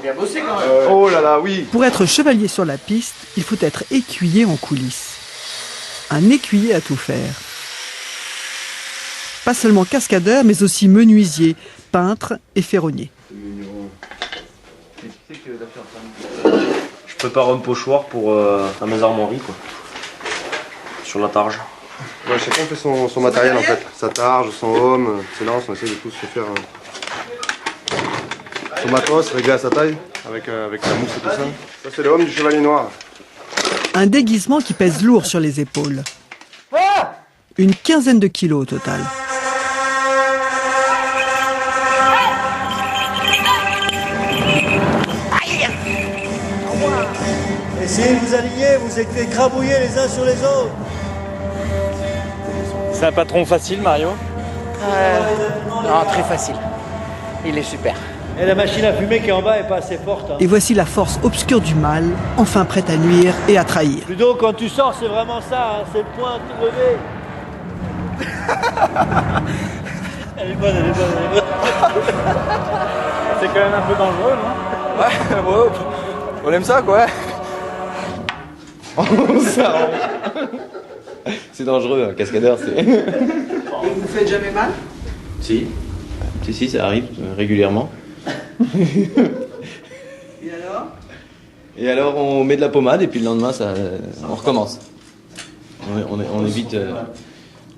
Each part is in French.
bien bossé quand même. Oh là là, oui. Pour être chevalier sur la piste, il faut être écuyer en coulisses. Un écuyer à tout faire. Pas seulement cascadeur, mais aussi menuisier, peintre et ferronnier. Je prépare un pochoir pour à mes armoiries, quoi. Sur la targe. Ouais, chacun fait son matériel en fait. Sa targe, son homme, c'est là, on essaie de tous se faire son matos, réglé à sa taille, avec la mousse et tout ça. Ça c'est le homme du chevalier noir. Un déguisement qui pèse lourd sur les épaules. Une quinzaine de kilos au total. Essayez de vous aligner, vous écrabouillez les uns sur les autres. C'est un patron facile, Mario? Non, très facile. Il est super. Et la machine à fumer qui est en bas est pas assez forte. Hein. Et voici la force obscure du mal, enfin prête à nuire et à trahir. Plutôt quand tu sors, c'est vraiment ça, hein, c'est le point levé. Elle est bonne, elle est bonne, elle est bonne. C'est quand même un peu dangereux, non? Ouais, on aime ça quoi. C'est dangereux, un cascadeur, c'est... Vous vous faites jamais mal? Si, ça arrive régulièrement. Et alors? Et alors on met de la pommade et puis le lendemain on recommence.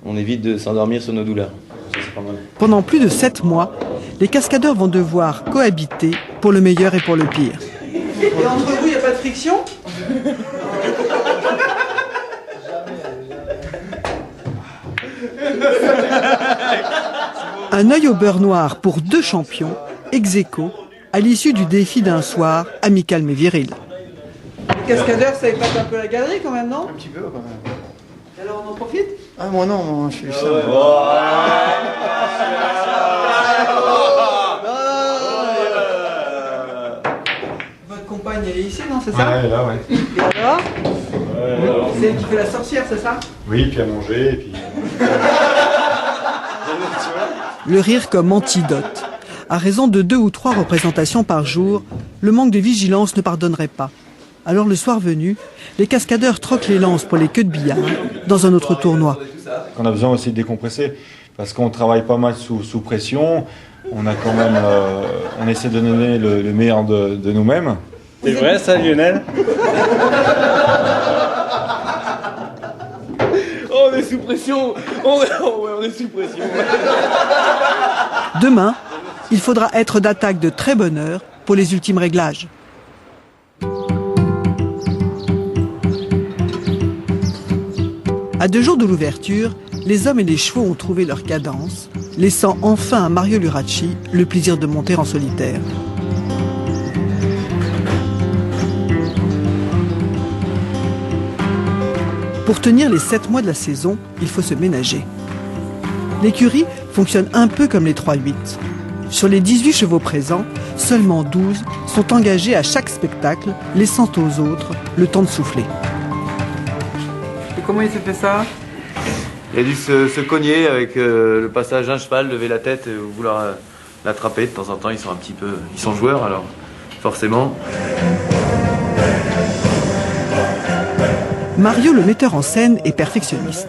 On évite de s'endormir sur nos douleurs. Ça, c'est pas mal. Pendant plus de 7 mois, les cascadeurs vont devoir cohabiter pour le meilleur et pour le pire. Et entre vous, il n'y a pas de friction? Un œil au beurre noir pour 2 champions, ex aequo, à l'issue du défi d'un soir amical mais viril. Les cascadeurs, ça épate un peu la galerie quand même, non? Un petit peu quand même. Alors on en profite? Ah moi non, moi je suis ça. Votre compagne est ici, non? C'est ça? Ouais, là, ouais. Et alors? C'est elle qui fait la sorcière, c'est ça? Oui, puis à manger, et puis... Le rire comme antidote. À raison de 2 ou 3 représentations par jour, le manque de vigilance ne pardonnerait pas. Alors le soir venu, les cascadeurs troquent les lances pour les queues de billard dans un autre tournoi. On a besoin aussi de décompresser, parce qu'on travaille pas mal sous pression. On a quand même... on essaie de donner le meilleur de nous-mêmes. C'est vrai ça, Lionel? Oh, on est sous pression. On est sous pression. Demain, il faudra être d'attaque de très bonne heure pour les ultimes réglages. À 2 jours de l'ouverture, les hommes et les chevaux ont trouvé leur cadence, laissant enfin à Mario Luracci le plaisir de monter en solitaire. Pour tenir les 7 mois de la saison, il faut se ménager. L'écurie fonctionne un peu comme les 3-8. Sur les 18 chevaux présents, seulement 12 sont engagés à chaque spectacle, laissant aux autres le temps de souffler. Et comment il s'est fait ça? Il a dû se cogner avec le passage d'un cheval, lever la tête et vouloir l'attraper. De temps en temps, ils sont joueurs, alors forcément. Mario, le metteur en scène, est perfectionniste.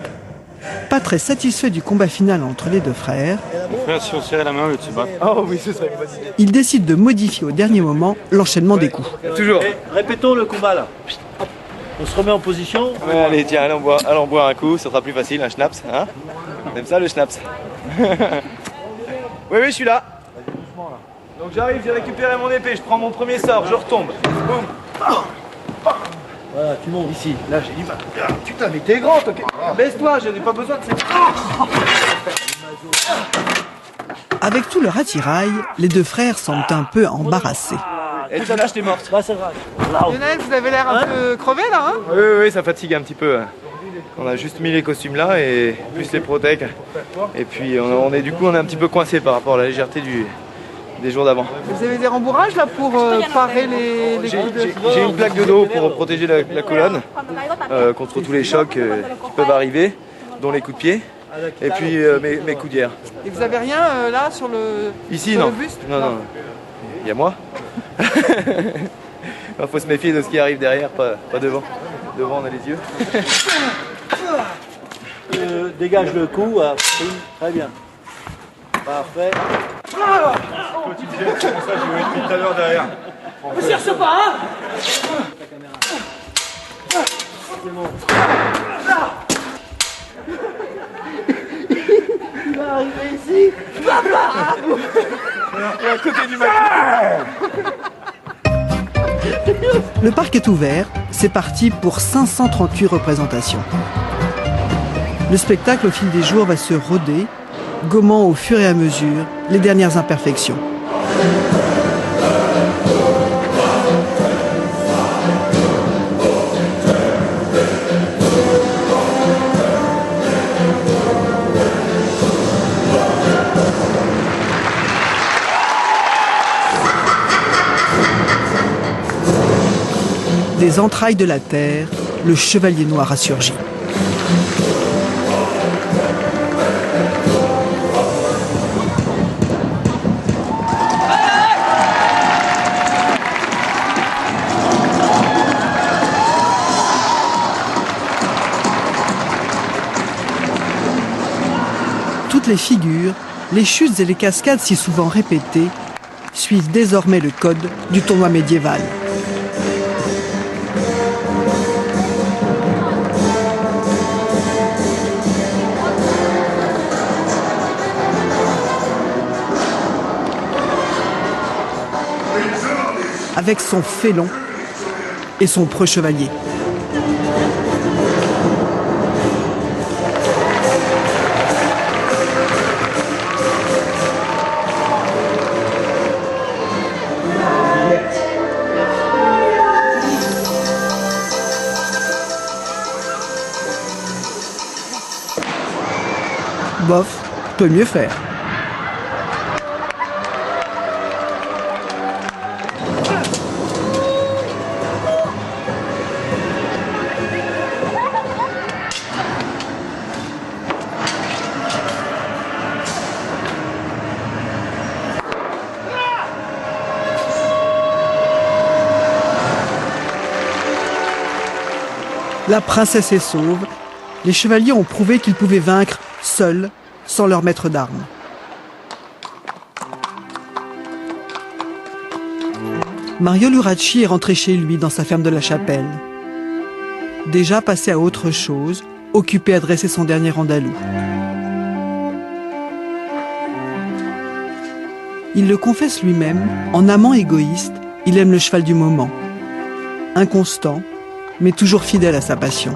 Pas très satisfait du combat final entre les 2 frères, Frère, si on serrait la main, tu bats. Oh oui, ce serait une bonne idée. il décide de modifier au dernier moment l'enchaînement des coups. Toujours. Répétons le combat là. Hop. On se remet en position. Ouais, allez, tiens, allons boire un coup, ça sera plus facile, un schnapps. Hein? T'aimes ça le schnapps? Oui, je suis là. Donc j'arrive, j'ai récupéré mon épée, je prends mon premier sort, je retombe. Boum. Voilà, tu montes ici. Là, j'ai dit, putain, mais t'es grand, ok. Baisse-toi, je n'ai pas besoin de cette... Avec tout leur attirail, les 2 frères semblent un peu embarrassés. Et ça, là, je t'ai morte. Bah, c'est vrai. Lionel, vous avez l'air un peu crevé là, hein? Oui, ça fatigue un petit peu. On a juste mis les costumes là et plus les protèques. Et puis on est un petit peu coincé par rapport à la légèreté des jours d'avant. Vous avez des rembourrages là pour parer les coups de... J'ai une plaque de dos pour protéger la colonne contre tous les chocs qui peuvent arriver, dont les coups de pied. Et puis mes coudières. Et vous avez rien là sur le... Ici, sur non. le buste? Non. Il y a moi. Il faut se méfier de ce qui arrive derrière, pas devant. Devant, on a les yeux. Dégage le cou, très bien. Parfait. Tu disais, c'est pour ça que je vais être tout à l'heure derrière. Ne cherche pas, hein. C'est bon. Il va arriver ici. À côté du match. Le parc est ouvert, c'est parti pour 538 représentations. Le spectacle au fil des jours va se roder, gommant au fur et à mesure les dernières imperfections. Des entrailles de la terre, le chevalier noir a surgi. Toutes les figures, les chutes et les cascades si souvent répétées suivent désormais le code du tournoi médiéval. Avec son félon et son preux chevalier. Bof, peut mieux faire. La princesse est sauve. Les chevaliers ont prouvé qu'ils pouvaient vaincre seuls, sans leur maître d'armes. Mario Luracci est rentré chez lui dans sa ferme de la Chapelle. Déjà passé à autre chose, occupé à dresser son dernier andalou. Il le confesse lui-même, en amant égoïste, il aime le cheval du moment. Inconstant, mais toujours fidèle à sa passion.